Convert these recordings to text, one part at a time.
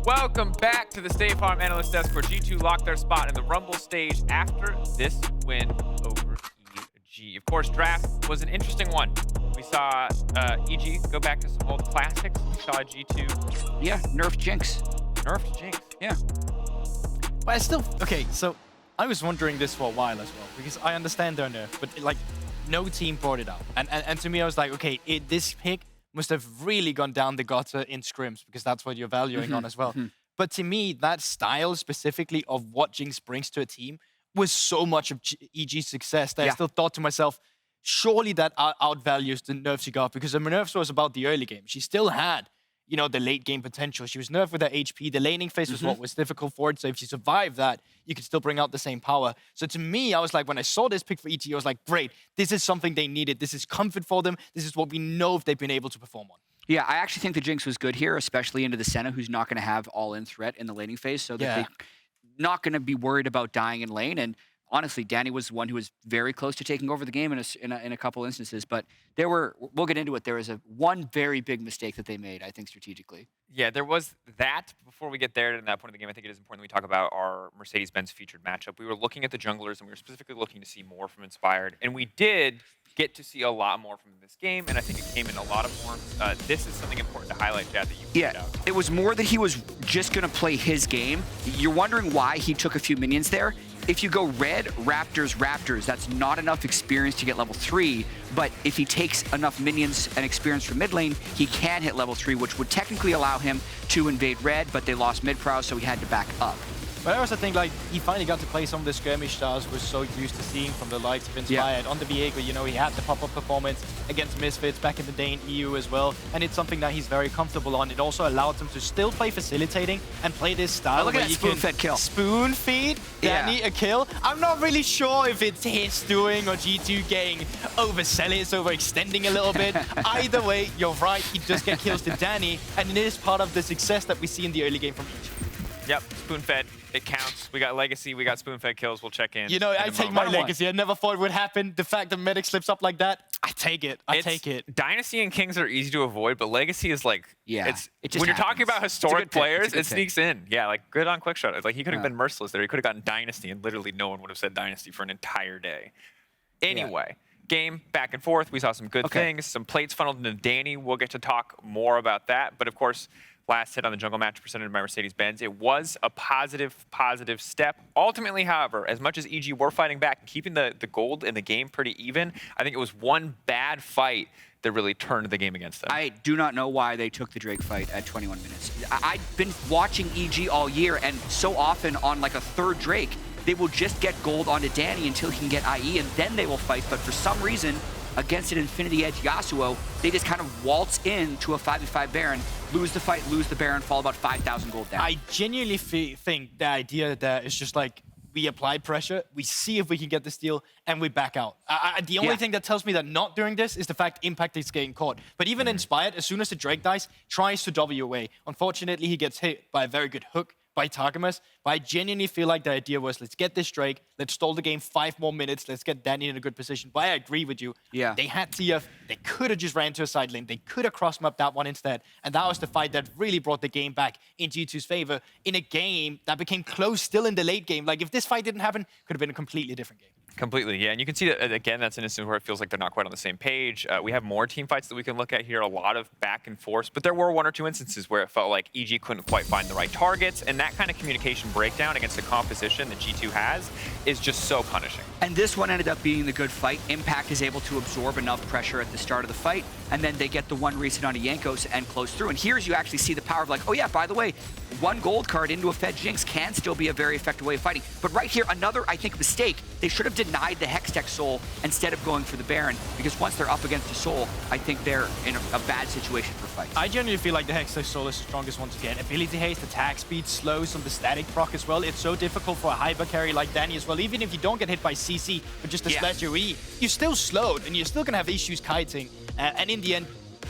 Welcome back to the State Farm Analyst Desk, where G2 locked their spot in the Rumble stage after this win over EG. Of course, draft was an interesting one. We saw EG go back to some old classics. We saw G2. Yeah, nerfed Jinx. Nerfed Jinx. Yeah. But I still... Okay, so I was wondering this for a while as well, because I understand their nerf, but like, no team brought it up. And to me, I was like, okay, this pick must have really gone down the gutter in scrims, because that's what you're valuing on as well. But to me, that style specifically of what Jinx brings to a team was so much of EG's success that I still thought to myself, surely that outvalues the nerfs she got, because the nerfs was about the early game. She still had, you know, the late game potential. She was nerfed with her HP. The laning phase was what was difficult for it. So if she survived that, you could still bring out the same power. So to me, I was like, when I saw this pick for EG, I was like, great, this is something they needed. This is comfort for them. This is what we know if they've been able to perform on. Yeah, I actually think the Jinx was good here, especially into the Senna, who's not going to have all-in threat in the laning phase. So that they're not going to be worried about dying in lane. And honestly, Danny was the one who was very close to taking over the game in a couple instances. But there were, we'll get into it, there was one very big mistake that they made, I think, strategically. Yeah, there was that. Before we get there to that point of the game, I think it is important that we talk about our Mercedes-Benz featured matchup. We were looking at the junglers, and we were specifically looking to see more from Inspired. And we did get to see a lot more from this game, and I think it came in a lot of forms. This is something important to highlight, Jatt, that you pointed out. It was more that he was just going to play his game. You're wondering why he took a few minions there. If you go red, Raptors, that's not enough experience to get level 3, but if he takes enough minions and experience from mid lane, he can hit level 3, which would technically allow him to invade red, but they lost mid prowess, so he had to back up. But I also think, like, he finally got to play some of the skirmish styles we're so used to seeing from the likes of Inspired. On the Viego, you know, he had the pop-up performance against Misfits back in the day in EU as well, and it's something that he's very comfortable on. It also allowed him to still play facilitating and play this style where you can kill. Spoon feed Danny a kill. I'm not really sure if it's his doing or G2 getting overzealous, overextending a little bit. Either way, you're right, he does get kills to Danny, and it is part of the success that we see in the early game from each. Yep, spoon-fed. It counts. We got Legacy, we got spoon-fed kills. We'll check in. You know, I take my Legacy. I never thought it would happen. The fact that Medic slips up like that, I take it. I take it. Dynasty and Kings are easy to avoid, but Legacy is like, it when you're talking about historic players, it sneaks sneaks in. Yeah, like good on Quickshot. It's like he could have been merciless there. He could have gotten Dynasty, and literally no one would have said Dynasty for an entire day. Anyway. Game back and forth. We saw some good things. Some plates funneled into Danny. We'll get to talk more about that. But of course, last hit on the jungle match presented by Mercedes-Benz. It was a positive step. Ultimately, however, as much as EG were fighting back and keeping the gold in the game pretty even, I think it was one bad fight that really turned the game against them. I do not know why they took the Drake fight at 21 minutes. I've been watching EG all year, and so often on like a third Drake, they will just get gold onto Danny until he can get IE, and then they will fight. But for some reason, against an Infinity Edge Yasuo, they just kind of waltz into a 5v5 Baron, lose the fight, lose the Baron, fall about 5,000 gold down. I genuinely think the idea there is just like, we apply pressure, we see if we can get the steal, and we back out. The only thing that tells me that not doing this is the fact Impact is getting caught. But even Inspired, as soon as the Drake dies, tries to W away. Unfortunately, he gets hit by a very good hook by Targamas, but I genuinely feel like the idea was, let's get this Drake, let's stall the game 5 more minutes, let's get Danny in a good position. But I agree with you. Yeah. They had TF, they could have just ran to a side lane, they could have cross-mapped that one instead, and that was the fight that really brought the game back in G2's favor in a game that became close still in the late game. Like, if this fight didn't happen, could have been a completely different game. Completely, yeah. And you can see that, again, that's an instance where it feels like they're not quite on the same page. We have more team fights that we can look at here, a lot of back and forth, but there were 1 or 2 instances where it felt like EG couldn't quite find the right targets, and that kind of communication breakdown against the composition that G2 has is just so punishing. And this one ended up being the good fight. Impact is able to absorb enough pressure at the start of the fight, and then they get the 1 reset onto Jankos and close through. And here's you actually see the power of like, oh yeah, by the way, 1 gold card into a Fed Jinx can still be a very effective way of fighting. But right here, another, I think, mistake. They should have denied the Hextech Soul instead of going for the Baron, because once they're up against the Soul, I think they're in a bad situation for fights. I genuinely feel like the Hextech Soul is the strongest one to get. Ability haste, attack speed, slows on the static proc as well. It's so difficult for a hyper carry like Danny as well. Even if you don't get hit by CC, but just a slash your E, you're still slowed, and you're still gonna have issues kiting. And in the end,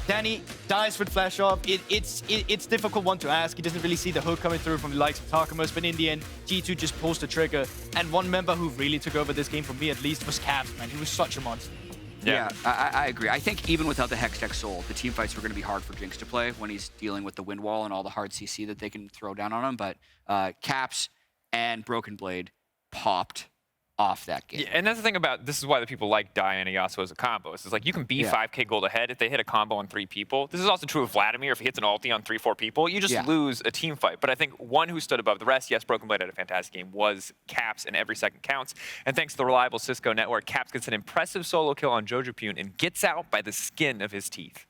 Danny dies with flash off. It's difficult one to ask. He doesn't really see the hook coming through from the likes of Targamas, but in the end, G2 just pulls the trigger. And one member who really took over this game, for me at least, was Caps, man. He was such a monster. Yeah, I agree. I think even without the Hextech Soul, the team fights were going to be hard for Jinx to play when he's dealing with the Wind Wall and all the hard CC that they can throw down on him. But Caps and Broken Blade popped off that game. Yeah, and that's the thing about this is why the people like Diana Yasuo as a combo. It's like you can be 5k gold ahead if they hit a combo on 3 people. This is also true of Vladimir. If he hits an ulti on 3-4 people, you just lose a team fight. But I think one who stood above the rest, yes, Broken Blade had a fantastic game, was Caps, and every second counts. And thanks to the reliable Cisco network, Caps gets an impressive solo kill on jojopyun and gets out by the skin of his teeth.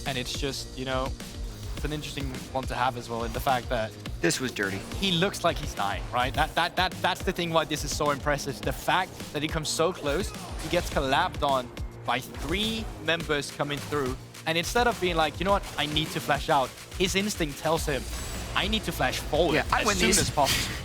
And it's just, you know, it's an interesting one to have as well in the fact that this was dirty. He looks like he's dying, right? That's the thing why this is so impressive. The fact that he comes so close, he gets collabed on by 3 members coming through. And instead of being like, you know what, I need to flash out, his instinct tells him, I need to flash forward as soon as possible.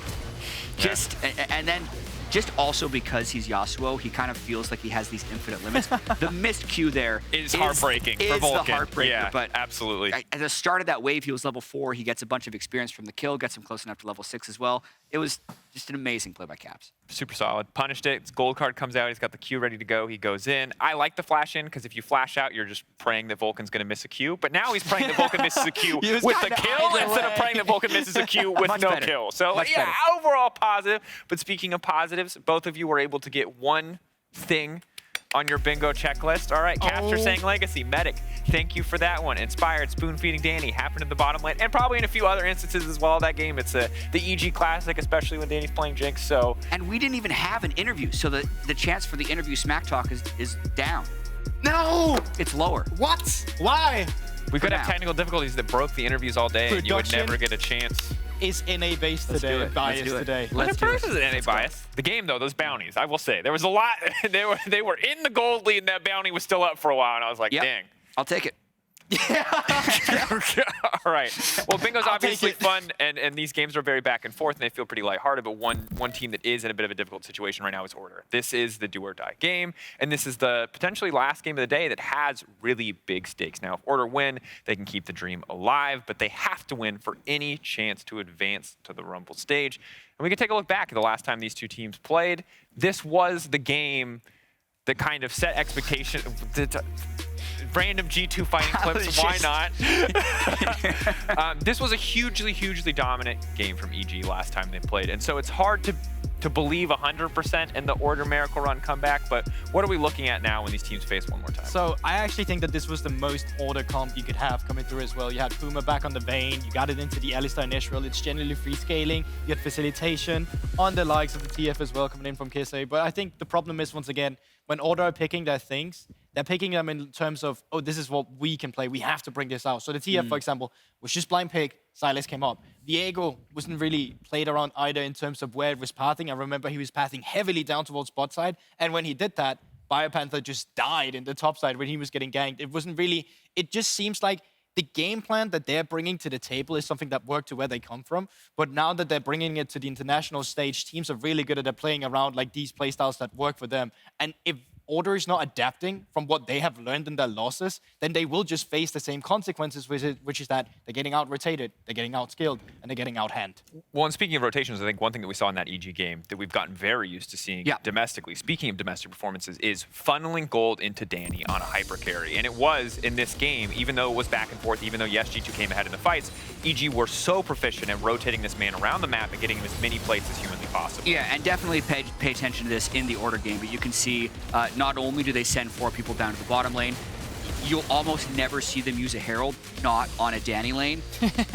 And then just also because he's Yasuo, he kind of feels like he has these infinite limits. The missed Q there is heartbreaking for Vulcan. The heartbreaker, yeah, but absolutely. At the start of that wave, he was level 4. He gets a bunch of experience from the kill, gets him close enough to level 6 as well. It was just an amazing play by Caps. Super solid. Punished it. His gold card comes out. He's got the Q ready to go. He goes in. I like the flash in because if you flash out, you're just praying that Vulcan's going to miss a Q. But now he's praying that Vulcan misses a Q with the kill instead of praying that Vulcan misses a Q with no kill. So yeah, overall positive. But speaking of positives, both of you were able to get one thing on your bingo checklist. All right, Capture saying Legacy, Medic, thank you for that one. Inspired, Spoon Feeding Danny, happened in the bottom lane, and probably in a few other instances as well. That game, it's the EG Classic, especially when Danny's playing Jinx, so. And we didn't even have an interview, so the chance for the interview smack talk is down. No! It's lower. What? Why? We could have technical difficulties that broke the interviews all day, and you would never get a chance. Is NA based today, biased today. Let's do it. Is NA bias. The game though, those bounties, I will say, there was a lot. They were in the gold lead, and that bounty was still up for a while, and I was like, dang. I'll take it. All right. Well, bingo's obviously fun, and these games are very back and forth, and they feel pretty lighthearted. But one team that is in a bit of a difficult situation right now is Order. This is the do or die game, and this is the potentially last game of the day that has really big stakes. Now, if Order win, they can keep the dream alive, but they have to win for any chance to advance to the Rumble stage. And we can take a look back at the last time these two teams played. This was the game that kind of set expectation. Random G2 fighting clips, why not? This was a hugely, hugely dominant game from EG last time they played, and so it's hard to believe 100% in the Order Miracle Run comeback, but what are we looking at now when these teams face one more time? So I actually think that this was the most Order comp you could have coming through as well. You had Puma back on the Vayne, you got it into the Alistar initial, it's generally free scaling, you had facilitation on the likes of the TF as well coming in from Kisee, but I think the problem is, once again, when Order are picking their things, they're picking them in terms of, oh, this is what we can play. We have to bring this out. So the TF, for example, was just blind pick. Sylas came up. Viego wasn't really played around either in terms of where it was pathing. I remember he was pathing heavily down towards bot side. And when he did that, BioPanther just died in the top side when he was getting ganked. It wasn't really, it just seems like the game plan that they're bringing to the table is something that worked to where they come from. But now that they're bringing it to the international stage, teams are really good at playing around like these playstyles that work for them. And if Order is not adapting from what they have learned in their losses, then they will just face the same consequences, which is that they're getting out-rotated, they're getting out-skilled, and they're getting out-hand. Well, and speaking of rotations, I think one thing that we saw in that EG game that we've gotten very used to seeing domestically, speaking of domestic performances, is funneling gold into Danny on a hyper carry. And it was in this game, even though it was back and forth, even though, yes, G2 came ahead in the fights, EG were so proficient at rotating this man around the map and getting him as many plates as humanly possible. Yeah, and definitely pay attention to this in the Order game, but you can see not only do they send 4 people down to the bottom lane, you'll almost never see them use a Herald, not on a Danny lane.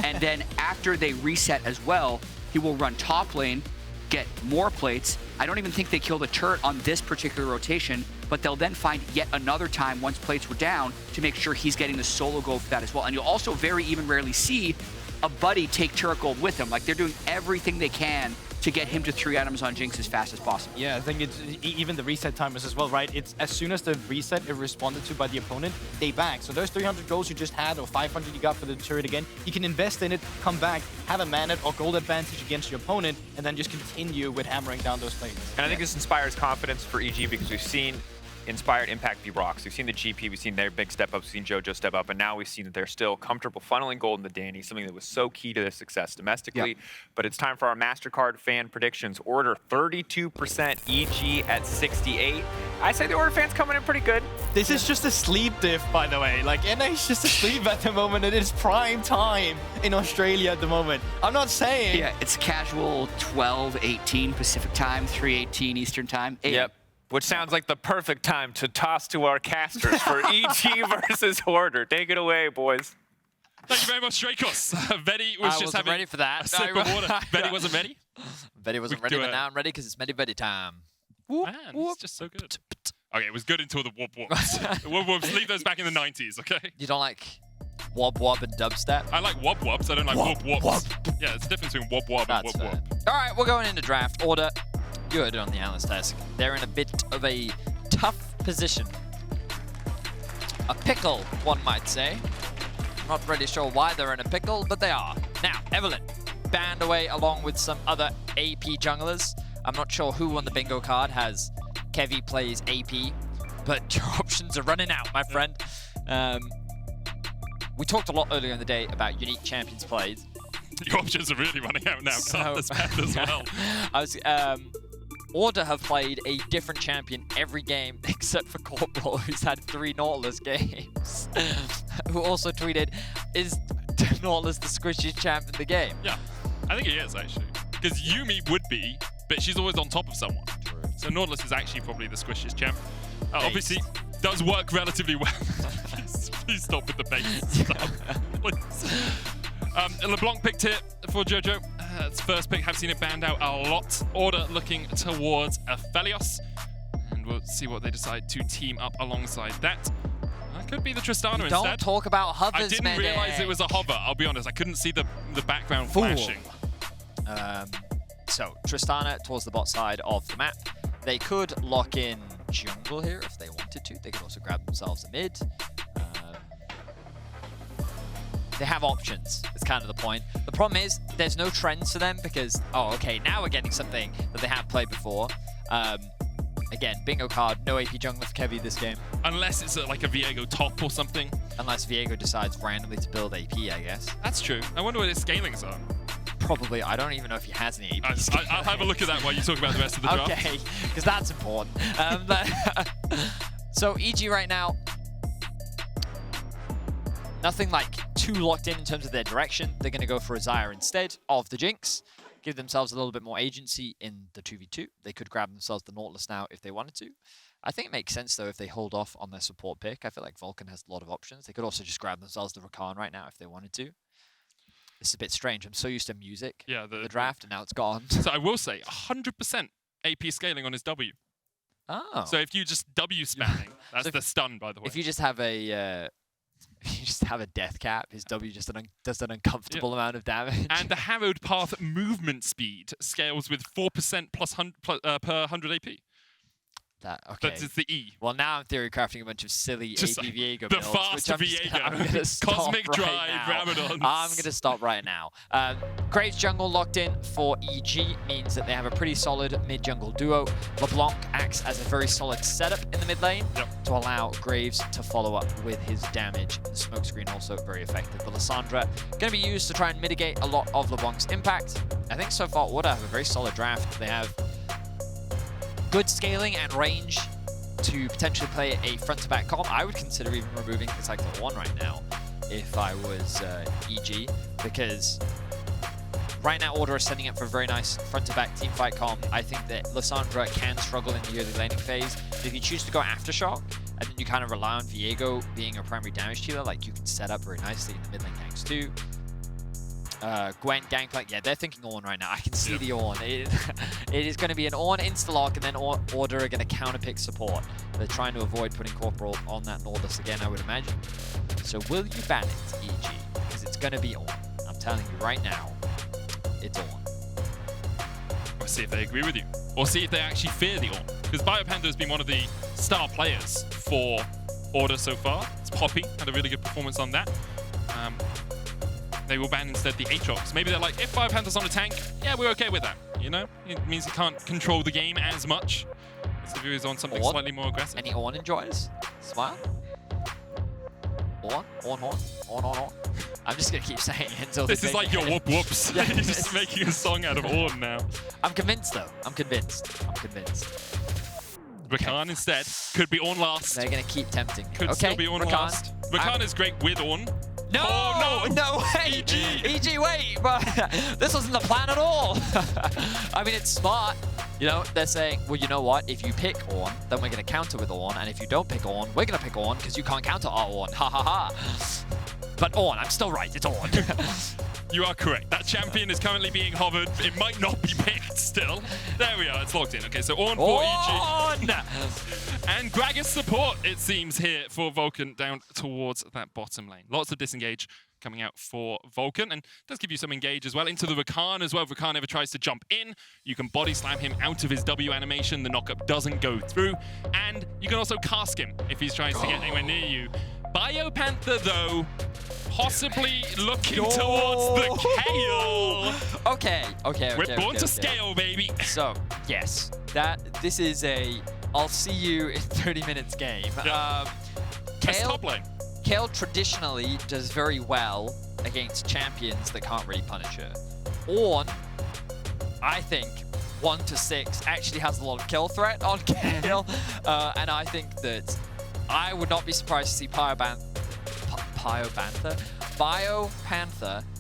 And then after they reset as well, he will run top lane, get more plates. I don't even think they kill the turret on this particular rotation, but they'll then find yet another time once plates were down to make sure he's getting the solo gold for that as well. And you'll also very rarely see a buddy take turret gold with him. Like, they're doing everything they can to get him to 3 items on Jinx as fast as possible. Yeah, I think it's even the reset timers as well, right? It's as soon as the reset is responded to by the opponent, they back. So those 300 goals you just had or 500 you got for the turret again, you can invest in it, come back, have a mana or gold advantage against your opponent, and then just continue with hammering down those plates. And I think this inspires confidence for EG because we've seen inspired Impact v Rocks. We've seen the GP, we've seen their big step ups, we've seen JoJo step up, and now we've seen that they're still comfortable funneling gold into Danny, something that was so key to their success domestically. But it's time for our MasterCard fan predictions. Order 32%, EG at 68. I say the Order fan's coming in pretty good. This is just a sleep diff, by the way. Like, NA is just asleep at the moment. It is prime time in Australia at the moment. I'm not saying. Yeah, it's casual 12:18 Pacific time, 3:18 Eastern time. Yep. Which sounds like the perfect time to toss to our casters for EG versus Order. Take it away, boys. Thank you very much, Drakos. Vedi was just having ready for that. a sip of water. Vedi wasn't ready? Vedi wasn't ready, but now I'm ready because it's Vedi time. Man, it's just so good. Okay, it was good until the whoop whoops. The whoop whoops, leave those back in the 90s, okay? You don't like wob wob and dubstep? I like wob wobs, I don't like whoop whoops. Yeah, there's a difference between wob wob and That's whoop fair. whoop. All right, we're going into draft. Order. You heard it on the analyst desk. They're in a bit of a tough position. A pickle, one might say. Not really sure why they're in a pickle, but they are. Now, Evelyn, banned away along with some other AP junglers. I'm not sure who on the bingo card has Kevy plays AP, but your options are running out, my friend. We talked a lot earlier in the day about unique champions plays. Your options are really running out now, Carl. That's bad as well. Order have played a different champion every game except for Corporal, who's had 3 Nautilus games. Who also tweeted, is Nautilus the squishiest champ in the game? Yeah, I think he is, actually. Because Yumi would be, but she's always on top of someone. So Nautilus is actually probably the squishiest champ. Obviously, does work relatively well. Please stop with the base stuff. LeBlanc picked here for JoJo. It's first pick. Have seen it banned out a lot. Order looking towards Aphelios. And we'll see what they decide to team up alongside that. That could be the Tristana instead. Don't talk about hovers, I didn't realize it was a hover, I'll be honest. I couldn't see the background flashing. So, Tristana towards the bot side of the map. They could lock in jungle here if they wanted to. They could also grab themselves a mid. They have options, is kind of the point. The problem is, there's no trends for them because, oh, okay, now we're getting something that they haven't played before. Again, bingo card, no AP jungler for Kevy this game. Unless it's like a Viego top or something. Unless Viego decides randomly to build AP, I guess. That's true. I wonder what his scalings are. Probably, I don't even know if he has any AP. I'll have a look at that while you talk about the rest of the draft. Okay, because that's important. So EG right now, nothing like too locked in terms of their direction. They're going to go for a Xayah instead of the Jinx. Give themselves a little bit more agency in the 2v2. They could grab themselves the Nautilus now if they wanted to. I think it makes sense, though, if they hold off on their support pick. I feel like Vulcan has a lot of options. They could also just grab themselves the Rakan right now if they wanted to. This is a bit strange. I'm so used to music, the draft, and now it's gone. So I will say, 100% AP scaling on his W. Oh. So if you just W spamming, that's So the stun, by the way. If you just have a... if you just have a death cap, his W just does an uncomfortable amount of damage. And the Harrowed Path movement speed scales with 4% per 100 AP. Okay. That's the E. Well, now I'm theory crafting a bunch of silly Just AP Viego the builds. faster Viego. Cosmic Drive, Rabadons. I'm going to stop right now. Graves jungle locked in for EG means that they have a pretty solid mid-jungle duo. LeBlanc acts as a very solid setup in the mid lane to allow Graves to follow up with his damage. The smoke screen also very effective. The Lissandra going to be used to try and mitigate a lot of LeBlanc's impact. I think so far Order have a very solid draft. They have good scaling and range to potentially play a front-to-back comp. I would consider even removing Cycler 1 right now if I was EG, because right now Order is setting up for a very nice front-to-back teamfight comp. I think that Lissandra can struggle in the early laning phase. But if you choose to go Aftershock, and then you kind of rely on Viego being a primary damage dealer, like you can set up very nicely in the mid lane ganks too. Gwen, Gangplank, yeah, they're thinking Ornn right now. I can see the Ornn. It is going to be an Ornn insta-lock, and then Order are going to counter-pick support. They're trying to avoid putting Corporal on that Nautilus again, I would imagine. So will you ban it, EG? Because it's going to be Ornn. I'm telling you right now, it's Ornn. We'll see if they agree with you. Or see if they actually fear the Ornn. Because BioPanther has been one of the star players for Order so far. It's Poppy, had a really good performance on that. They will ban instead the Aatrox. Maybe they're like, if BioPanther's on a tank, yeah, we're okay with that. You know, it means he can't control the game as much. Let's see if he's on something Ornn? slightly more aggressive. Any Ornn enjoyers? Smile. Ornn, Ornn, Ornn, Ornn, Ornn, Ornn. I'm just gonna keep saying it until This they is make like your it. whoop whoops. Yeah. You're just making a song out of Ornn now. I'm convinced though. I'm convinced. Rakan instead. Could be Ornn last. They're gonna keep tempting me. Could Okay, still be Ornn Rakan. last. Rakan is great with Ornn. No! Oh, no! No way! EG. EG, wait! But this wasn't the plan at all. I mean, it's smart. You know, they're saying, well, you know what? If you pick Ornn, then we're going to counter with Ornn. And if you don't pick Ornn, we're going to pick Ornn because you can't counter our Ornn. Ha ha ha. But Ornn, I'm still right. It's Ornn. You are correct. That champion is currently being hovered. It might not be picked still. There we are. It's locked in. Okay, so Ornn for EG. Ornn! And Gragas support, it seems, here for Vulcan down towards that bottom lane. Lots of disengage coming out for Vulcan, and does give you some engage as well into the Rakan as well. If Rakan ever tries to jump in, you can body slam him out of his W animation. The knockup doesn't go through, and you can also cask him if he's trying to get anywhere near you. BioPanther, though, possibly looking towards the Kayle. Okay. We're born to scale, baby. So, yes, this is a I'll see you in 30 minutes game. Yeah. That's Kayle, top lane. Kayle traditionally does very well against champions that can't really punish her. Ornn, I think, 1 to 6 actually has a lot of kill threat on Kayle, and I think that I would not be surprised to see BioPanther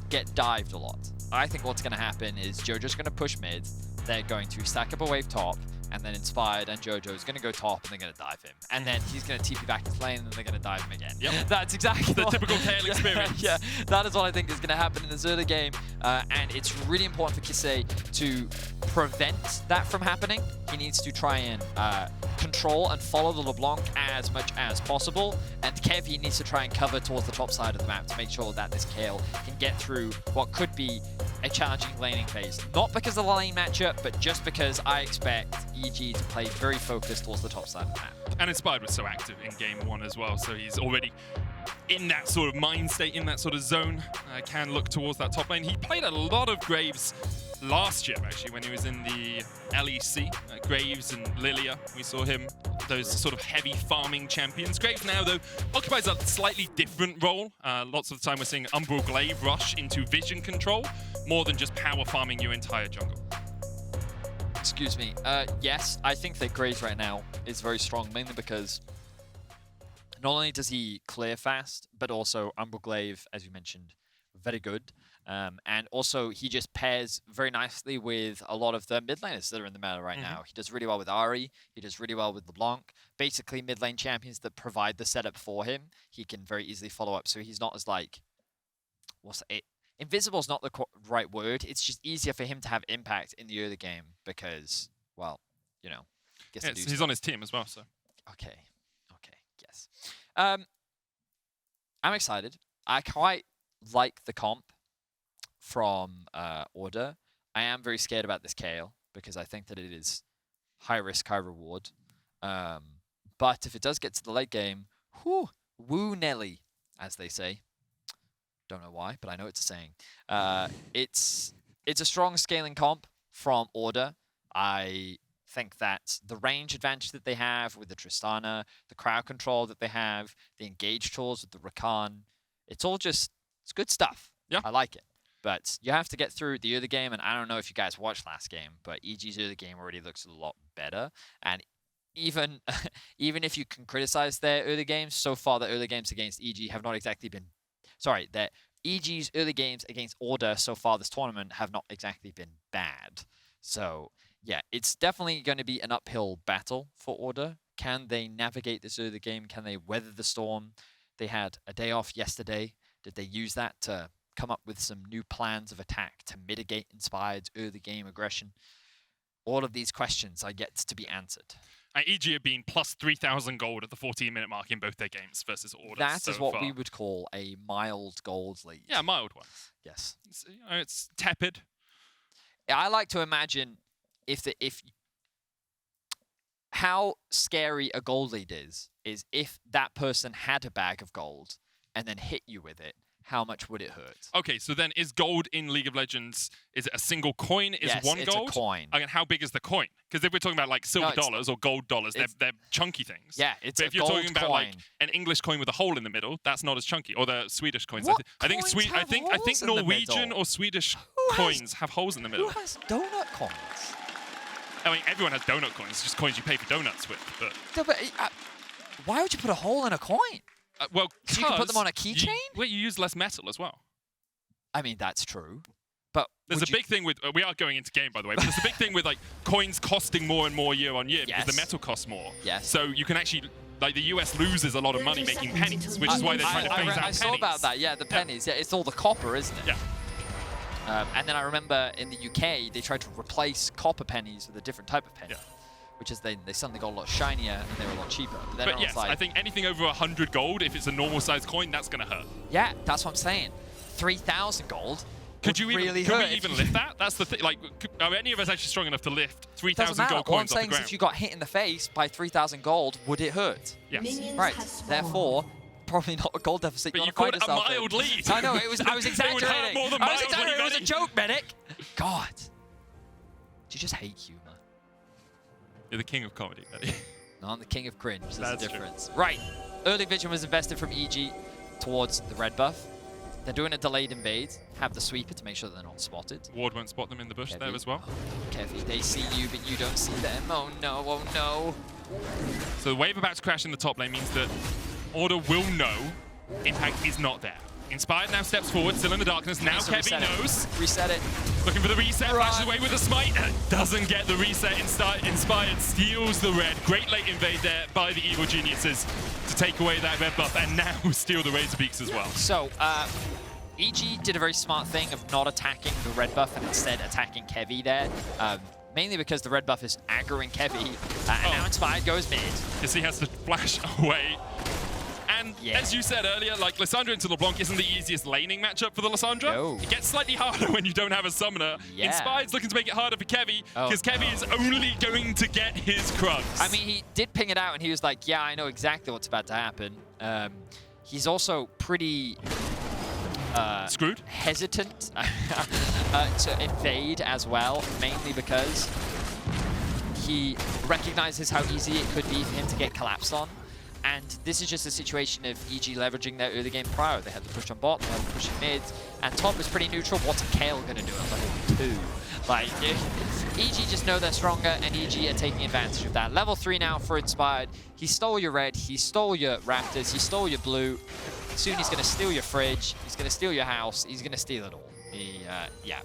get dived a lot. I think what's going to happen is Jojo's going to push mid, they're going to stack up a wave top, and then Inspired and Jojo is going to go top and they're going to dive him. And then he's going to TP back his lane and then they're going to dive him again. Yep. That's exactly The typical Kayle experience. Yeah, that is what I think is going to happen in this early game. And it's really important for Kisee to prevent that from happening. He needs to try and control and follow the LeBlanc as much as possible. And Kevy needs to try and cover towards the top side of the map to make sure that this Kayle can get through what could be a challenging laning phase. Not because of the lane matchup, but just because I expect EG to play very focused towards the top side of the map. And Inspired was so active in game 1 as well, so he's already in that sort of mind state, in that sort of zone, can look towards that top lane. He played a lot of Graves last year, actually, when he was in the LEC. Graves and Lilia, we saw him, those sort of heavy farming champions. Graves now, though, occupies a slightly different role. Lots of the time we're seeing Umbral Glaive rush into vision control, more than just power farming your entire jungle. Excuse me. Yes, I think that Graves right now is very strong, mainly because not only does he clear fast, but also Umbral Glaive, as you mentioned, very good. And also, he just pairs very nicely with a lot of the mid laners that are in the meta right now. He does really well with Ahri. He does really well with LeBlanc. Basically, mid lane champions that provide the setup for him, he can very easily follow up. So he's not as like, what's it? Invisible is not the right word. It's just easier for him to have impact in the early game because, well, you know, He's on his team as well, so. Okay, yes. I'm excited. I quite like the comp from Order. I am very scared about this Kayle because I think that it is high risk, high reward. But if it does get to the late game, woo Nelly, as they say. Don't know why, but I know it's a saying. It's a strong scaling comp from Order. I think that the range advantage that they have with the Tristana, the crowd control that they have, the engage tools with the Rakan, it's good stuff. Yeah. I like it. But you have to get through the early game, and I don't know if you guys watched last game, but EG's early game already looks a lot better. And even if you can criticize their early games, so far the early games against EG have not exactly been... Sorry, that EG's early games against Order so far this tournament have not exactly been bad. So, yeah, it's definitely going to be an uphill battle for Order. Can they navigate this early game? Can they weather the storm? They had a day off yesterday. Did they use that to come up with some new plans of attack to mitigate Inspired's early game aggression? All of these questions are yet to be answered. And EG have been plus 3,000 gold at the 14-minute mark in both their games versus Order. That so is what far. we would call a mild gold lead. Yeah, a mild one. Yes. It's tepid. I like to imagine how scary a gold lead is if that person had a bag of gold and then hit you with it, how much would it hurt? Okay, so then is gold in League of Legends, is it a single coin? Is Yes, one it's gold? a coin. And how big is the coin? Because if we're talking about like silver dollars or gold dollars, they're chunky things. Yeah, it's but a if you're talking gold about like coin. an English coin with a hole in the middle, that's not as chunky. Or the Swedish coins. What I think coins have I think holes in the Norwegian middle? or Swedish Who has- coins have holes in the middle. Who has donut coins? I mean, everyone has donut coins. It's just coins you pay for donuts with. But No, but, why would you put a hole in a coin? well, So you can put them on a 'cause keychain? Well, you use less metal as well. I mean, that's true. But There's a big thing with, we are going into game by the way, but there's a big thing with like coins costing more and more year on year because the Yes. metal costs more. Yes. So you can actually, like the US loses a lot of money making pennies, which is why they're trying to phase out I pennies. saw about that, yeah, the pennies. Yeah, it's all the copper, isn't it? Yeah. And then I remember in the UK, they tried to replace copper pennies with a different type of penny. Yeah. Which is they suddenly got a lot shinier and they were a lot cheaper. But then But I yes, was like, I think anything over 100 gold, if it's a normal sized coin, that's going to hurt. yeah, that's what I'm saying. 3,000 gold. Could you even, really could hurt we if even you- lift that? That's the thing. Like, are any of us actually strong enough to lift Doesn't 3,000 matter. gold All I'm coins off the saying is ground? if you got hit in the face by 3,000 gold, would it hurt? Yes. Right. Therefore, probably not a gold deficit. But you wanna called find it a yourself in. mild lead. I know. I was It would hurt exaggerating. more than I was mildly, exaggerating. It was a Benny. joke, medic. God. Do you just hate humor? You're the king of comedy, Benny. No, I'm the king of cringe. There's a That's true. difference. Right. Early vision was invested from EG towards the red buff. They're doing a delayed invade. Have the sweeper to make sure that they're not spotted. Ward won't spot them in the bush there Kevy. as well. Kevy, they see you, but you don't see them. Oh no, oh no. So the wave about to crash in the top lane means that Order will know Impact is not there. Inspired now steps forward, still in the darkness. Now Needs to Kevy reset it. knows. Reset it. Looking for the reset, Run. flashes away with a smite. Doesn't get the reset. Inspired steals the red. Great late invade there by the evil geniuses to take away that red buff and now steal the Razor Beaks as well. So, EG did a very smart thing of not attacking the red buff and instead attacking Kevy there. Mainly because the red buff is aggroing Kevy. And now Inspired goes mid. Kisee has to flash away. And Yeah. as you said earlier, like Lissandra into LeBlanc isn't the easiest laning matchup for the Lissandra. No. It gets slightly harder when you don't have a summoner. Yeah. Inspired's looking to make it harder for Kevy Oh, because Kevy is only going to get his Krugs. I mean, he did ping it out and he was like, yeah, I know exactly what's about to happen. He's also pretty screwed. hesitant to invade as well, mainly because he recognizes how easy it could be for him to get collapsed on. And this is just a situation of EG leveraging their early game prior. They had to push on bot, they had to push in mid, and top is pretty neutral. What's Kayle going to do at level 2? Like, EG just know they're stronger, and EG are taking advantage of that. Level 3 now for Inspired. He stole your red, he stole your Raptors, he stole your blue. Soon he's going to steal your fridge, he's going to steal your house, he's going to steal it all. Yeah.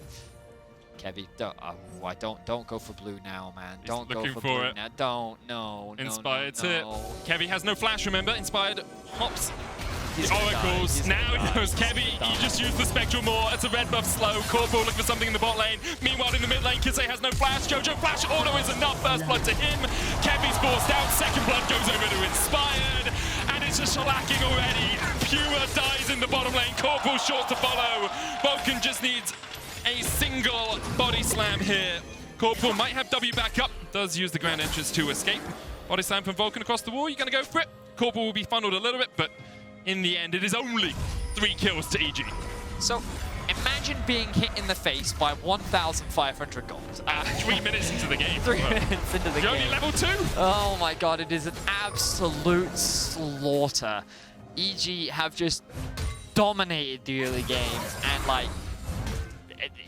Kevy, don't go for blue now, man. He's Don't go looking for for blue it. now. Don't, no. Inspired's no. hit. Kevy has no flash, remember? Inspired hops He's the gonna die. oracles. He's Now gonna he die. knows He's Kevy. gonna He die. just used the Spectral more. It's a red buff slow. Corporal looking for something in the bot lane. Meanwhile, in the mid lane, Kisee has no flash. Jojo flash auto is enough. First blood to him. Kevy's forced out. Second blood goes over to Inspired. And it's just shellacking already. Puma dies in the bottom lane. Corporal short to follow. Vulcan just needs a single body slam here. Corporal might have W back up. Does use the grand entrance to escape. Body slam from Vulcan across the wall. You're going to go for it. Corporal will be funneled a little bit, but in the end, it is only 3 kills to EG. So, imagine being hit in the face by 1,500 gold. 3 minutes into the game. 3 minutes into the You're game. only level 2. Oh my god, it is an absolute slaughter. EG have just dominated the early game, and like,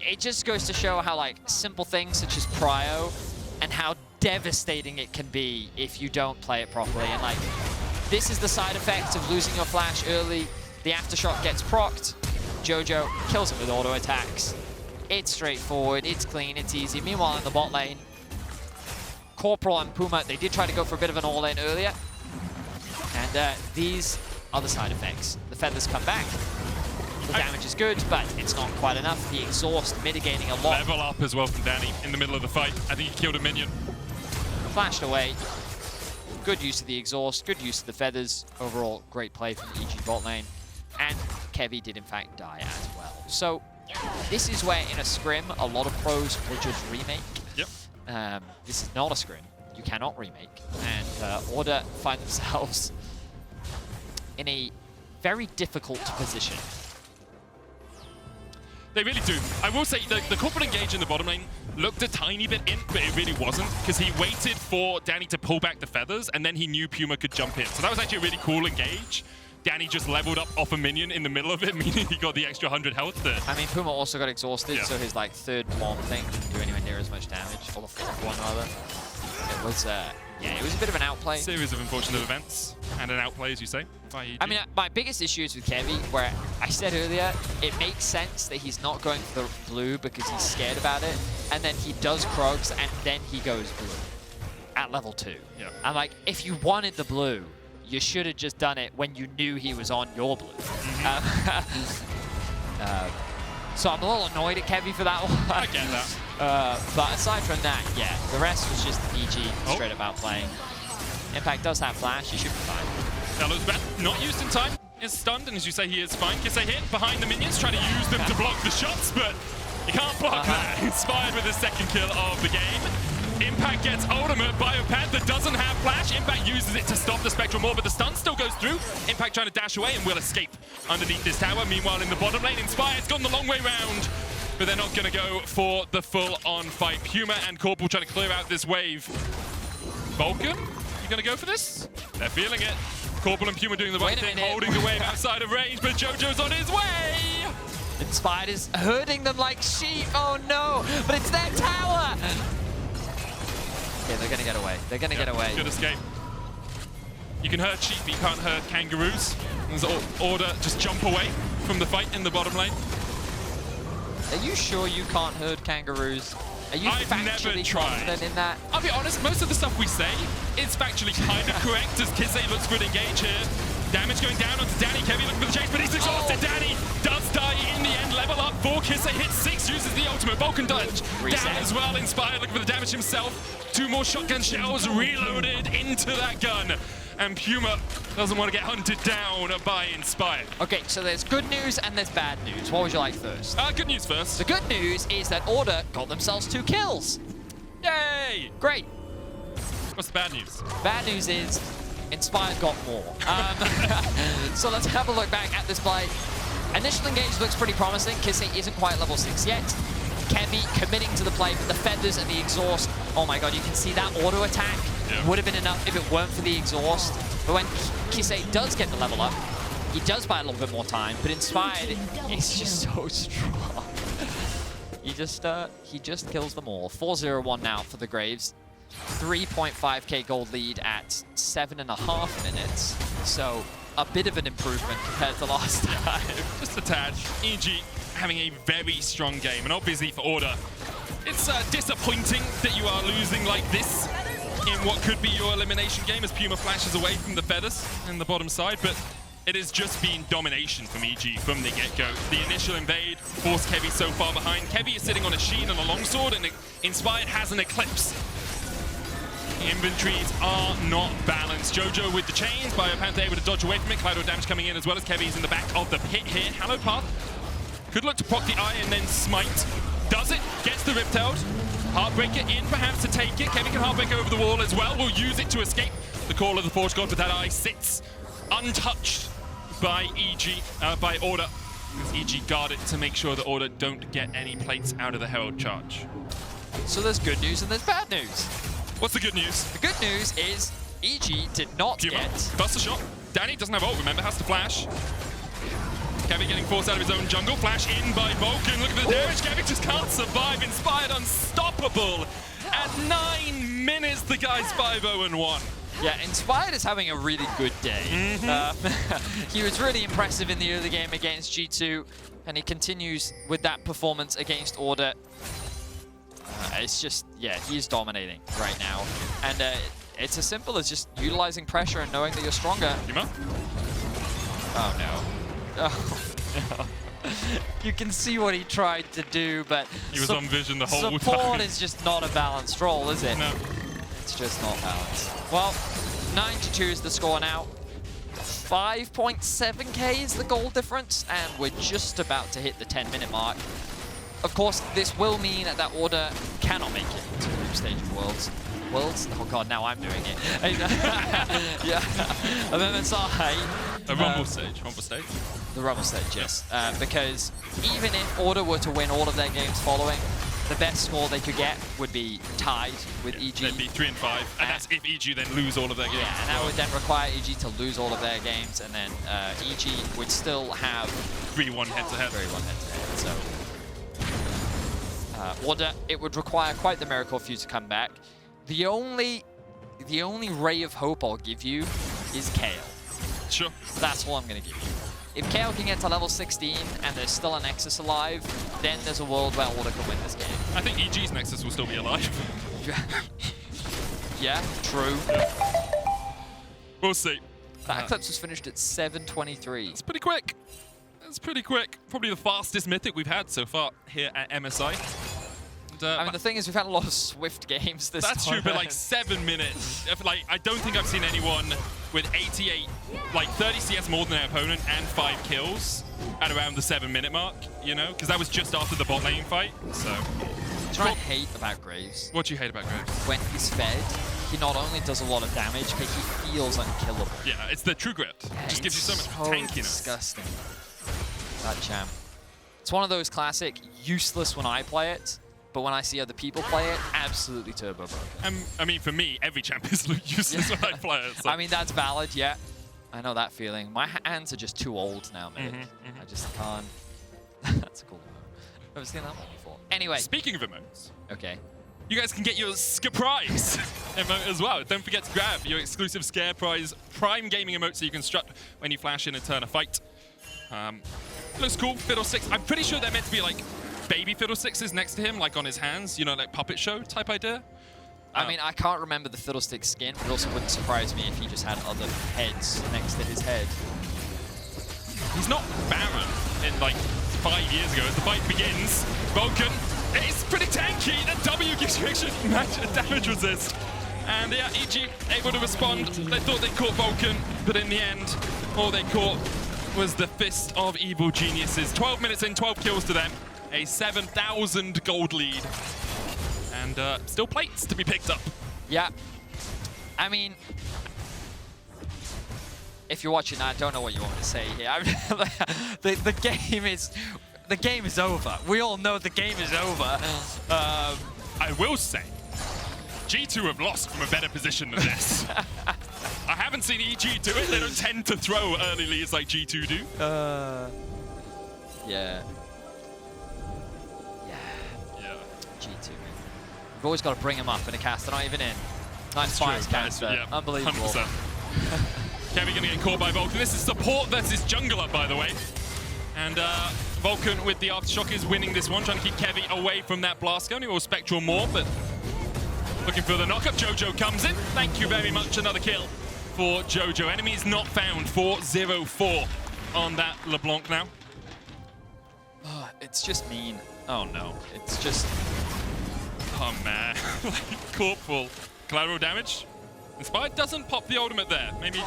it just goes to show how like simple things such as prio and how devastating it can be if you don't play it properly. And like, this is the side effect of losing your flash early. The aftershock gets procced. Jojo kills him with auto attacks. It's straightforward, it's clean, it's easy. Meanwhile, in the bot lane, Corporal and Puma, they did try to go for a bit of an all-in earlier. And these are the side effects. The feathers come back. The damage is good, but it's not quite enough. The exhaust mitigating a lot. Level up as well from Danny in the middle of the fight. I think he killed a minion. Flashed away. Good use of the exhaust, good use of the feathers. Overall, great play from the EG bot lane. And Kevy did in fact die as well. So this is where in a scrim, a lot of pros will just remake. Yep. This is not a scrim. You cannot remake. And Order find themselves in a very difficult position. They really do. I will say the Corporal engage in the bottom lane looked a tiny bit in, but it really wasn't, because he waited for Danny to pull back the feathers, and then he knew Puma could jump in. So that was actually a really cool engage. Danny just leveled up off a minion in the middle of it, meaning he got the extra 100 health there. I mean, Puma also got exhausted, Yeah. so his like third bomb thing didn't do anywhere near as much damage, or the fourth one rather. It was, yeah, it was a bit of an outplay. Series of unfortunate events, and an outplay, as you say, by EG. I mean, my biggest issue is with Kevy, where I said earlier, it makes sense that he's not going for the blue because he's scared about it, and then he does Krogs, and then he goes blue at level 2. Yeah. I'm like, if you wanted the blue, you should have just done it when you knew he was on your blue. So I'm a little annoyed at Kevy for that one. I get that. But aside from that, yeah, the rest was just EG straight up outplaying. Impact does have flash, he should be fine. Gallows back, not used in time, is stunned, and as you say, he is fine. Kisee hit behind the minions, trying to use them to block the shots, but you can't block that. Inspired with his second kill of the game. Impact gets ultimate. BioPanther doesn't have flash. Impact uses it to stop the Spectral Maw, but the stun still goes through. Impact trying to dash away and will escape underneath this tower. Meanwhile, in the bottom lane, Inspired's gone the long way round, but they're not going to go for the full-on fight. Puma and Corporal trying to clear out this wave. Vulcan, you going to go for this? They're feeling it. Corporal and Puma doing the right thing, holding the wave outside of range, but Jojo's on his way! Inspired is herding them like sheep. Oh no, but it's their tower! Yeah, they're gonna get away. They're gonna get away. Good escape. You can herd sheep, but you can't herd kangaroos. There's order, just jump away from the fight in the bottom lane. Are you sure you can't herd kangaroos? Are you I've never factually tried. confident in that? I'll be honest, most of the stuff we say is factually kind of correct, as Kisee looks good engage here. Damage going down onto Danny. Kevy looking for the chase, but he's exhausted. Danny does die in the end. Level up for Kisee. Hits 6, uses the ultimate. Vulcan dodge down as well. Inspired looking for the damage himself. 2 more shotgun shells reloaded into that gun. And Puma doesn't want to get hunted down by Inspired. Okay, so there's good news and there's bad news. What would you like first? Good news first. The good news is that Order got themselves 2 kills. Yay! Great. What's the bad news? Bad news is Inspired got more. So let's have a look back at this play. Initial engage looks pretty promising. Kisee isn't quite level 6 yet. Kevy committing to the play, but the feathers and the exhaust, oh my god, you can see that auto attack would have been enough if it weren't for the exhaust. But when Kisee does get the level up, he does buy a little bit more time, but Inspired is just so strong. He just kills them all. 4-0-1 now for the Graves. 3.5k gold lead at 7.5 minutes. So a bit of an improvement compared to last time. Just a tad. EG having a very strong game, and obviously for Order, it's disappointing that you are losing like this in what could be your elimination game as Puma flashes away from the feathers in the bottom side, but it has just been domination from EG from the get-go. The initial invade forced Kevy so far behind. Kevy is sitting on a Sheen and a longsword, and Inspired has an Eclipse. Inventories are not balanced. Jojo with the chains, BioPanther able to dodge away from it. Kayle damage coming in as well as Kevy's in the back of the pit here. Hallowed Path could look to proc the eye and then smite. Does it? Gets the Riptailed. Heartbreaker in perhaps to take it. Kevy can Heartbreaker over the wall as well. Will use it to escape the call of the Forge God, but that eye sits untouched by EG, by Order. As EG guard it to make sure that Order don't get any plates out of the Herald charge. So there's good news and there's bad news. What's the good news? The good news is EG did not Puma get... busts a shot. Danny doesn't have ult, remember, has to flash. Kevy getting forced out of his own jungle. Flash in by Vulcan. Look at the damage. Kevy just can't survive. Inspired unstoppable. At 9 minutes, the guy's 5-0-1. Yeah, Inspired is having a really good day. He was really impressive in the early game against G2, and he continues with that performance against Order. It's just, yeah, he's dominating right now. And it's as simple as just utilizing pressure and knowing that you're stronger. Puma? Oh, no. Oh, no. You can see what he tried to do, but He was on vision the whole time. support is just not a balanced role, is it? No. It's just not balanced. Well, 9-2 is the score now. 5.7k is the goal difference, and we're just about to hit the 10-minute mark. Of course, this will mean that Order cannot make it to the group stage of Worlds. Oh god, now I'm doing it. Yeah, of MSI. A Rumble stage. Rumble stage. The Rumble stage, yes. Because even if Order were to win all of their games following, the best score they could get would be tied with EG. They'd be 3 and 5, and that's if EG then lose all of their games. Yeah, and that would then require EG to lose all of their games, and then EG would still have 3-1 head-to-head. 3-1 head-to-head. So Order, it would require quite the miracle for you to come back. The only ray of hope I'll give you is Kayle. Sure. That's all I'm going to give you. If Kayle can get to level 16 and there's still a Nexus alive, then there's a world where Order can win this game. I think EG's Nexus will still be alive. Yeah, true. We'll see. That Eclipse was finished at 7:23. It's pretty quick. It's pretty quick. Probably the fastest Mythic we've had so far here at MSI. And, I mean, the thing is, we've had a lot of swift games this time. That's true, but like 7 minutes. Like, I don't think I've seen anyone with 88, like 30 CS more than their opponent and 5 kills at around the 7-minute mark, you know? Because that was just after the bot lane fight, so. What I hate about Graves. What do you hate about Graves? When he's fed, he not only does a lot of damage, but he feels unkillable. Yeah, it's the true grit. It just gives you so much tankiness. Disgusting. That champ. It's one of those classic useless when I play it, but when I see other people play it, absolutely turbo broken. I mean, for me, every champ is useless when I play it. So. I mean, that's valid, yeah. I know that feeling. My hands are just too old now, mate. I just can't. That's a cool one. I've never seen that one before. Anyway. Speaking of emotes. Okay. You guys can get your Surprise emote as well. Don't forget to grab your exclusive Scare Prize Prime Gaming emote so you can strut when you flash in and turn a fight. Looks cool. Fiddlesticks. I'm pretty sure they're meant to be like baby Fiddlesticks next to him, like on his hands, you know, like puppet show type idea. I mean, I can't remember the Fiddlestick skin, but it also wouldn't surprise me if he just had other heads next to his head. He's not Baron in like 5 years ago. As the fight begins, Vulcan is pretty tanky. The W gives you extra damage resist. And yeah, EG able to respond. They thought they caught Vulcan, but in the end, all they caught was the Fist of Evil Geniuses. 12 minutes in, 12 kills to them. A 7,000 gold lead. And still plates to be picked up. Yeah. I mean, if you're watching that, I don't know what you want me to say here. I mean, the game is over. We all know the game is over. I will say, G2 have lost from a better position than this. I haven't seen EG do it. They don't tend to throw early leads like G2 do. Yeah. G2. We've always got to bring him up in a cast. They're not even in. Nice fires caster. Yeah, unbelievable. 100%. Kevy gonna get caught by Vulcan. This is support versus jungler, by the way. And Vulcan with the Aftershock is winning this one, trying to keep Kevy away from that blast gun. He will Spectral more, but looking for the knockup. Jojo comes in. Thank you very much. Another kill for Jojo. Enemies not found. 4-0-4 on that LeBlanc now. It's just mean. Oh no. It's just... Oh man. Corporal. Collateral damage. Inspired doesn't pop the ultimate there. Maybe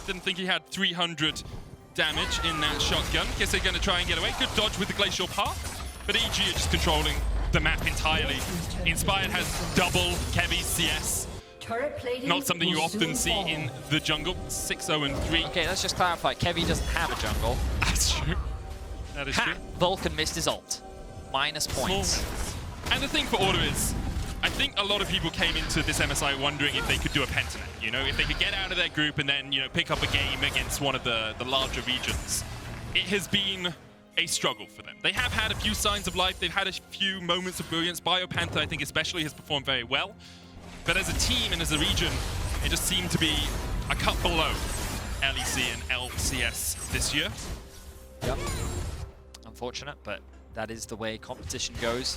didn't think he had 300 damage in that shotgun. Guess they're going to try and get away. Good dodge with the Glacial Path. But EG are just controlling the map entirely. Inspired has double Kevy CS. Not something you often see in the jungle. 6-0-3. Okay, let's just clarify. Kevy doesn't have a jungle. That's true. That is true. Vulcan missed his ult. Minus points. And the thing for Order is, I think a lot of people came into this MSI wondering if they could do a pentanet, you know, if they could get out of their group and then, you know, pick up a game against one of the larger regions. It has been a struggle for them. They have had a few signs of life. They've had a few moments of brilliance. BioPanther, I think especially, has performed very well. But as a team and as a region, it just seemed to be a cut below LEC and LCS this year. Yep. Unfortunate, but that is the way competition goes.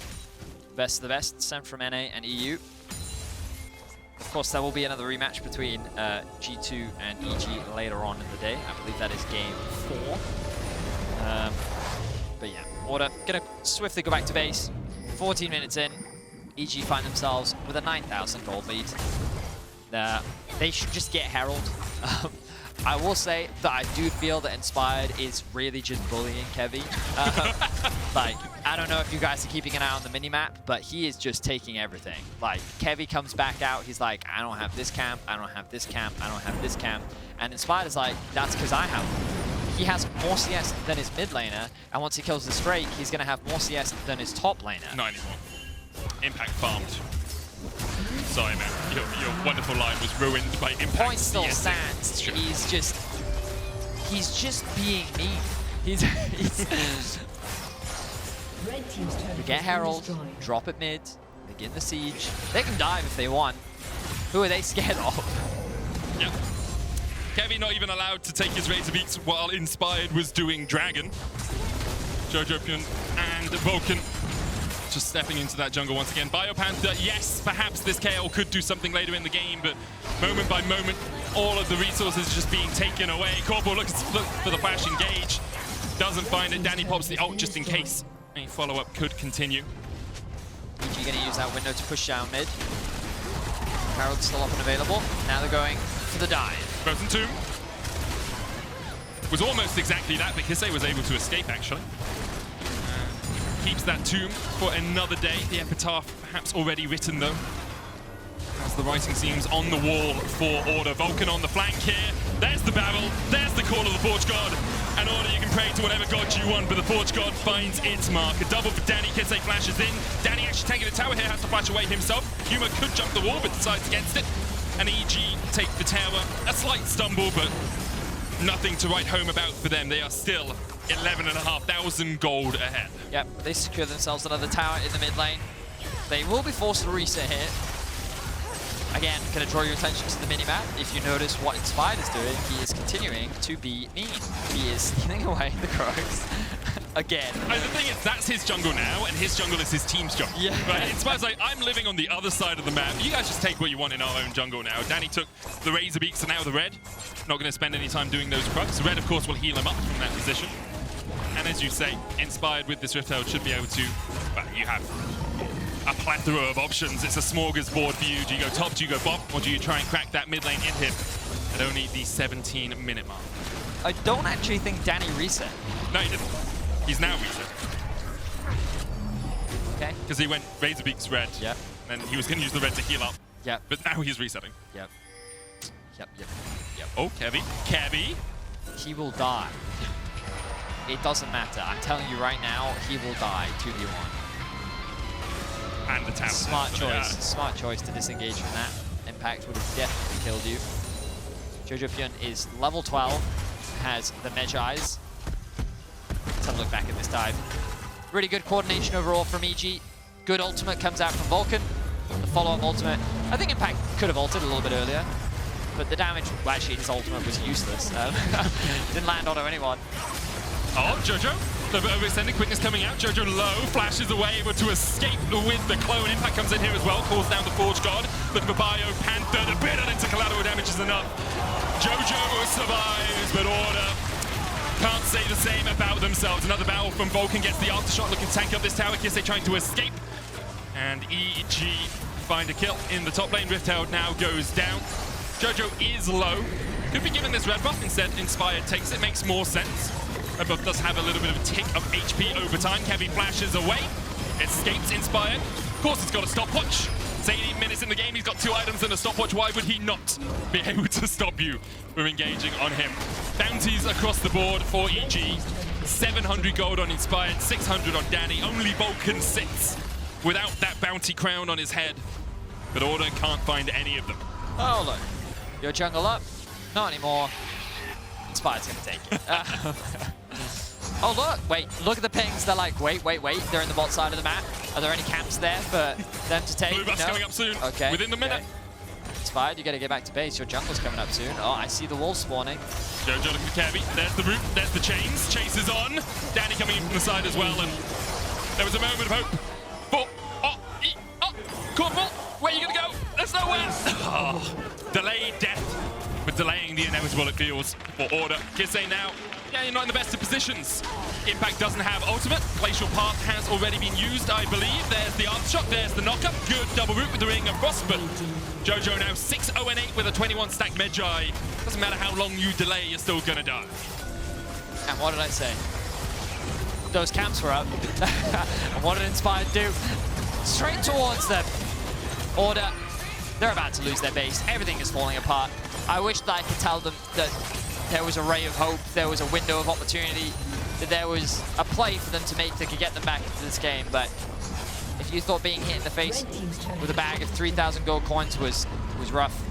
Best of the best, sent from NA and EU. Of course, there will be another rematch between G2 and EG later on in the day. I believe that is game 4. But yeah, Order gonna swiftly go back to base. 14 minutes in, EG find themselves with a 9,000 gold lead. They should just get Herald. I will say that I do feel that Inspired is really just bullying Kevy. Like, I don't know if you guys are keeping an eye on the minimap, but he is just taking everything. Like, Kevy comes back out, he's like, I don't have this camp, I don't have this camp, I don't have this camp. And Inspired is like, that's because I have one. He has more CS than his mid laner, and once he kills the Drake, he's going to have more CS than his top laner. Not anymore. Impact farmed. Sorry, man. Your wonderful line was ruined by Impact. Point still CS. stands. Sure. He's just being mean. He's we get Herald, drop it mid, begin the siege. They can dive if they want. Who are they scared of? Yeah. Kevy not even allowed to take his Razor Beaks while Inspired was doing Dragon. jojopyun and Vulcan just stepping into that jungle once again. BioPanther, yes, perhaps this Kayle could do something later in the game, but moment by moment, all of the resources are just being taken away. Corporal looks for the flash engage, doesn't find it. Danny pops the ult just in case any follow-up could continue. EG going to use that window to push down mid. Harold's still up and available. Now they're going for the dive. Frozen Tomb was almost exactly that, but Kisee was able to escape, actually. Keeps that tomb for another day. The epitaph perhaps already written, though, as the writing seems on the wall for Order. Vulcan on the flank here. There's the barrel. There's the call of the Forge God. And Order, you can pray to whatever god you want, but the Forge God finds its mark. A double for Danny. Kisee flashes in. Danny actually taking the tower here, has to flash away himself. Puma could jump the wall, but decides against it. And EG take the tower. A slight stumble, but nothing to write home about for them. They are still 11,500 gold ahead. Yep, they secure themselves another tower in the mid lane. They will be forced to reset here. Again, going to draw your attention to the minimap. If you notice what Inspired is doing, he is continuing to be mean. He is stealing away the Crows again. And the thing is, that's his jungle now, and his jungle is his team's jungle. Yeah. Right? Inspired's like, I'm living on the other side of the map. You guys just take what you want in our own jungle now. Danny took the Razor Beaks and now the Red. Not going to spend any time doing those procs. Red, of course, will heal him up from that position. And as you say, Inspired with this Rift Herald should be able to, well, you have a plethora of options. It's a smorgasbord for you. Do you go top, do you go bot, or do you try and crack that mid lane inhib at only the 17-minute mark? I don't actually think Danny reset. No, he didn't. He's now reset. Okay. Because he went Razor Beaks red. Yep. And he was going to use the red to heal up. Yep. But now he's resetting. Yep. Yep. Oh, Kevy. Kevy. He will die. It doesn't matter. I'm telling you right now, he will die 2v1. And the tower. Smart choice. Smart choice to disengage from that. Impact would have definitely killed you. jojopyun is level 12, has the Mej Eyes. Let's have a look back at this dive. Really good coordination overall from EG. Good ultimate comes out from Vulcan. The follow-up ultimate. I think Impact could have ulted a little bit earlier, but the damage, well, actually his ultimate was useless. Didn't land onto anyone. Oh, Jojo. The overextended quickness coming out. Jojo low, flashes away, able to escape with the clone. Impact comes in here as well, calls down the Forge God. But for BioPanther, the bit into collateral damage is enough. Jojo survives, but Order can't say the same about themselves. Another battle from Vulcan gets the aftershock, looking to tank up this tower. Kisee trying to escape. And EG find a kill in the top lane. Rift Herald now goes down. Jojo is low. Could be given this red buff, instead Inspired takes it. Makes more sense. Red buff does have a little bit of a tick of HP over time. Kevy flashes away. Escapes Inspired. Of course, he's got a stopwatch. It's 18 minutes in the game. He's got 2 items and a stopwatch. Why would he not be able to stop you from engaging on him? Bounties across the board for EG. 700 gold on Inspired, 600 on Danny. Only Vulcan sits without that bounty crown on his head. But Order can't find any of them. Oh, look. Your jungle up? Not anymore. Inspired's gonna take it. Oh, look. Wait, look at the pings. They're like, wait. They're in the bot side of the map. Are there any camps there for them to take? Blue buff's coming up soon. Okay. Within the minute. Inspired, you gotta get back to base. Your jungle's coming up soon. Oh, I see the wall spawning. Jojo looking for Kevy. There's the root. There's the chains. Chase is on. Danny coming in from the side as well. And there was a moment of hope. But, Corporal, where are you gonna go? There's nowhere. Oh, delayed death. But delaying the inevitable, it feels, for Order. Kisee now, yeah, you're not in the best of positions. Impact doesn't have ultimate. Glacial Path has already been used, I believe. There's the aftershock, there's the knockup. Good double root with the Ring of Frost, but Jojo now 6-0-8 with a 21-stack Medjay. Doesn't matter how long you delay, you're still gonna die. And what did I say? Those camps were up. And what did Inspired do? Straight towards them. Order. They're about to lose their base. Everything is falling apart. I wish that I could tell them that there was a ray of hope, there was a window of opportunity, that there was a play for them to make that could get them back into this game. But if you thought being hit in the face with a bag of 3,000 gold coins was rough,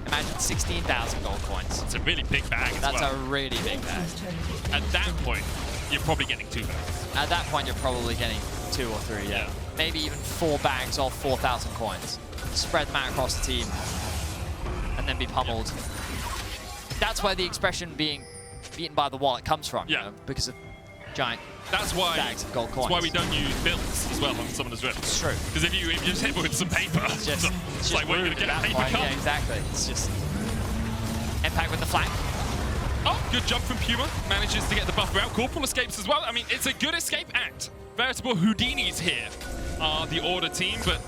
imagine 16,000 gold coins. It's a really big bag as That's well. a really big bag. At that point, you're probably getting 2 bags. At that point, you're probably getting 2 or 3, yeah. Maybe even 4 bags of 4,000 coins. Spread them out across the team, and then be pummeled. That's where the expression being beaten by the wallet comes from, you know, because of giant bags of gold coins. That's why we don't use bills as well on Summoner's Rift. It's true. Because if you just hit with some paper, It's just like, where are you going to get a paper cup? Yeah, exactly. It's just impact with the flank. Oh, good jump from Puma. Manages to get the buffer out. Corporal escapes as well. I mean, it's a good escape act. Veritable Houdinis here are the Order team, but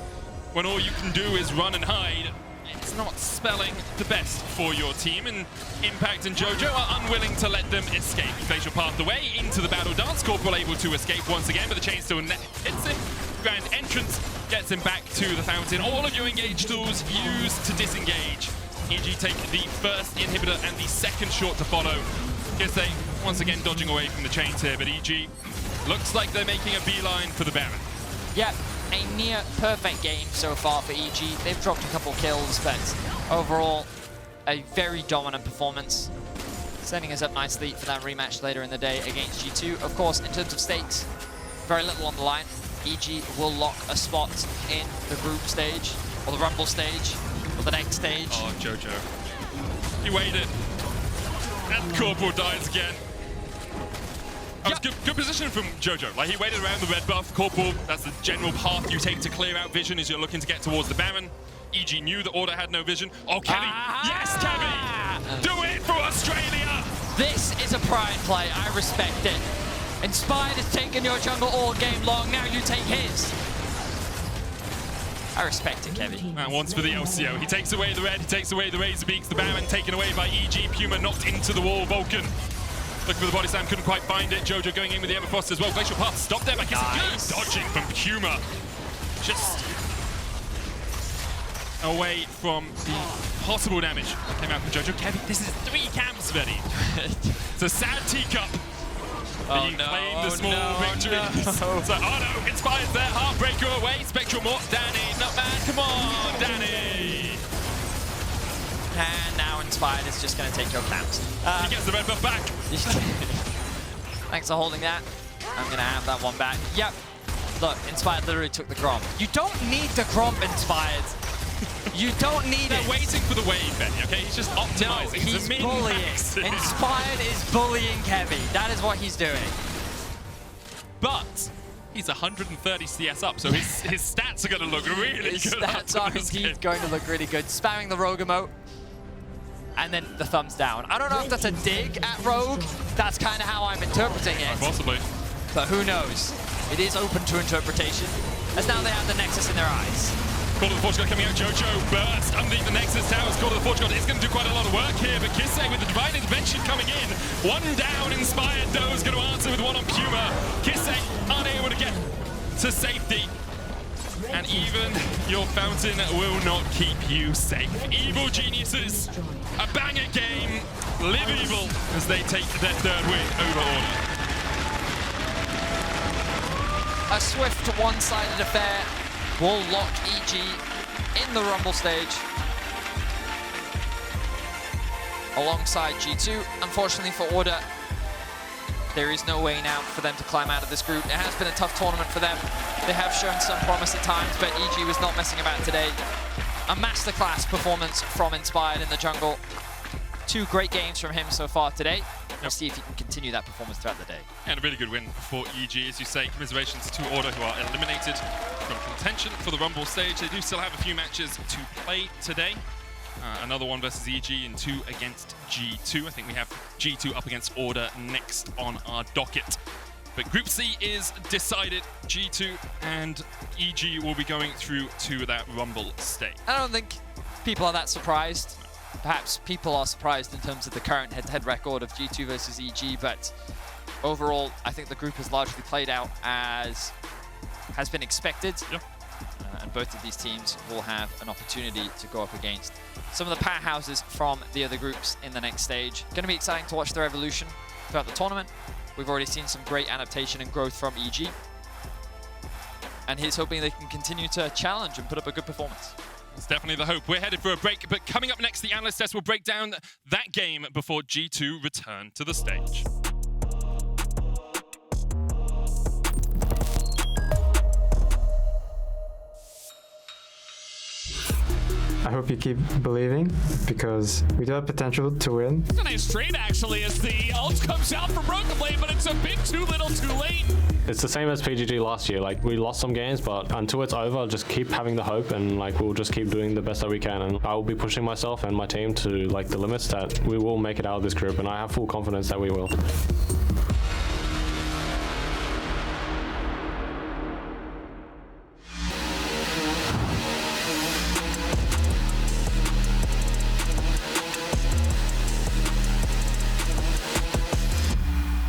when all you can do is run and hide, it's not spelling the best for your team, and Impact and Jojo are unwilling to let them escape. Glacial path the way into the battle dance. Corporal able to escape once again, but the chain still hits him. Grand entrance gets him back to the fountain. All of your engage tools used to disengage. EG take the first inhibitor and the second short to follow. Kisee once again dodging away from the chains here, but EG looks like they're making a beeline for the Baron. Yep, a near perfect game so far for EG. They've dropped a couple kills, but overall, a very dominant performance, setting us up nicely for that rematch later in the day against G2. Of course, in terms of stakes, very little on the line. EG will lock a spot in the group stage, or the Rumble stage, or the next stage. Oh, Jojo. He waited. And Corporal dies again. That was good position from Jojo. Like, he waited around the red buff. Corporal, that's the general path you take to clear out vision as you're looking to get towards the Baron. EG knew the Order had no vision. Oh, Kevy! Yes, Kevy! Do it for Australia! This is a pride play. I respect it. Inspired has taken your jungle all game long. Now you take his. I respect it, Kevy. And once for the LCO. He takes away the red, he takes away the Razor Beaks, the Baron taken away by EG. Puma knocked into the wall. Vulcan looking for the body slam, couldn't quite find it. Jojo going in with the Everfrost as well. Glacial Path stopped there by Kisee. Nice. Good dodging from Puma. Just away from the possible damage that came out from Jojo. Kevy, this is 3 camps, Vedi. It's a sad teacup. Oh, He no, claimed the small victories. So, oh no, Inspired's there. Heartbreaker away. Spectral Mort. Danny, not bad. Come on, Danny. And now Inspired is just going to take your camps. He gets the red buff back. Thanks for holding that. I'm going to have that one back. Yep. Look, Inspired literally took the Gromp. You don't need the Gromp, Inspired. You don't need They're it. waiting for the wave, Benny, okay? He's just optimizing. No, he's bullying. Inspired is bullying Kevy. That is what he's doing. But he's 130 CS up, so his stats are going to look really good. His stats are indeed going to look really good. Spamming the Rogue emote. And then the thumbs down. I don't know if that's a dig at Rogue. That's kind of how I'm interpreting it. Possibly. But who knows? It is open to interpretation, as now they have the Nexus in their eyes. Call of the Forge God coming out. Jojo burst underneath the Nexus towers. Call of the Forge God is going to do quite a lot of work here, but Kisee with the Divine Intervention coming in. One down, Inspired though is going to answer with one on Puma. Kisee unable to get to safety. And even your fountain will not keep you safe. Evil geniuses, a banger game. Live evil as they take their 3rd win over Ornn. A swift one-sided affair will lock EG in the Rumble stage alongside G2. Unfortunately for Order, there is no way now for them to climb out of this group. It has been a tough tournament for them. They have shown some promise at times, but EG was not messing about today. A masterclass performance from Inspired in the jungle. 2 great games from him so far today. We'll see if he can continue that performance throughout the day. And a really good win for EG, as you say. Commiserations to Order, who are eliminated from contention for the Rumble stage. They do still have a few matches to play today. Another one versus EG and 2 against G2. I think we have G2 up against Order next on our docket. But Group C is decided. G2 and EG will be going through to that Rumble stage. I don't think people are that surprised. Perhaps people are surprised in terms of the current head-to-head record of G2 versus EG, but overall, I think the group has largely played out as has been expected. Yep. And both of these teams will have an opportunity to go up against some of the powerhouses from the other groups in the next stage. Going to be exciting to watch their evolution throughout the tournament. We've already seen some great adaptation and growth from EG. And he's hoping they can continue to challenge and put up a good performance. It's definitely the hope. We're headed for a break, but coming up next, the Analyst Desk will break down that game before G2 return to the stage. I hope you keep believing, because we do have potential to win. It's a nice trade, actually, as the ult comes out from Broken Blade, but it's a bit too little too late. It's the same as PGG last year. Like, we lost some games, but until it's over, just keep having the hope, and like, we'll just keep doing the best that we can. And I will be pushing myself and my team to like the limits that we will make it out of this group, and I have full confidence that we will.